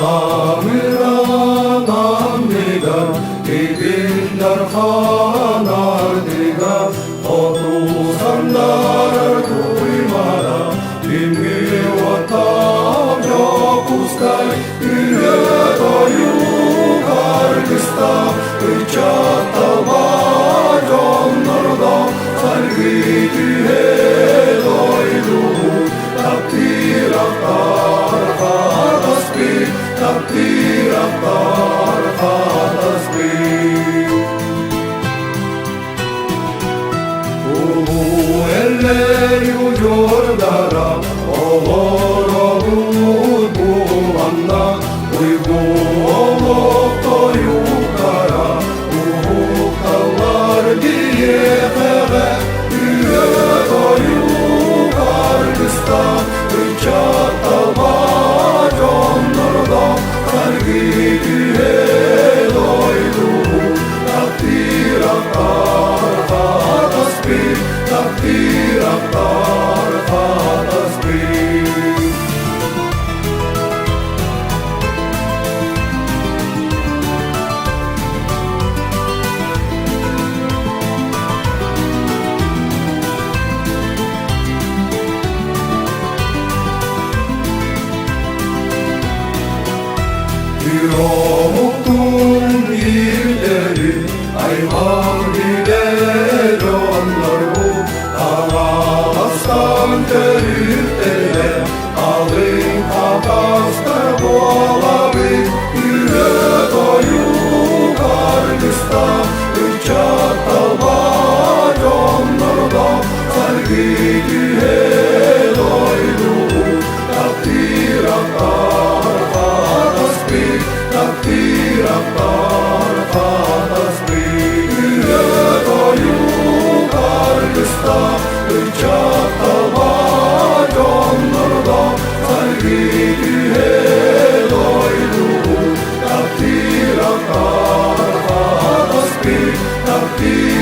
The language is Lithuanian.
Hamıranamniga Kibindar hanardiga Otu sandar tuymara Dimgi vatam yokuskay Üyetoyu kargista Üçatalma jonnorda Sargitihe doydu Takdiraktar hadaspi Takdiraktar hadaspi Ulu eller yujordara Oğorobut bulanda Uygu olukto yukara Uhukallar diyeğe Üye doyu kargısta Üçatalma jonnorda Sargitihe doydu Takdiraktar hadaspi Takdiraktar hadaspi Yomuktun illeri ayvan biler onlar bu Ağastan terütele alın kakastar boğabi Yüre doyu kargısta Üçatalma jonnorda Sargitihe doydu Takdiraktar hadaspi Takdiraktar hadaspi Üye doyu kargısta Üçatalma jonnorda Sargitihe doydu Takdiraktar hadaspi Takdiraktar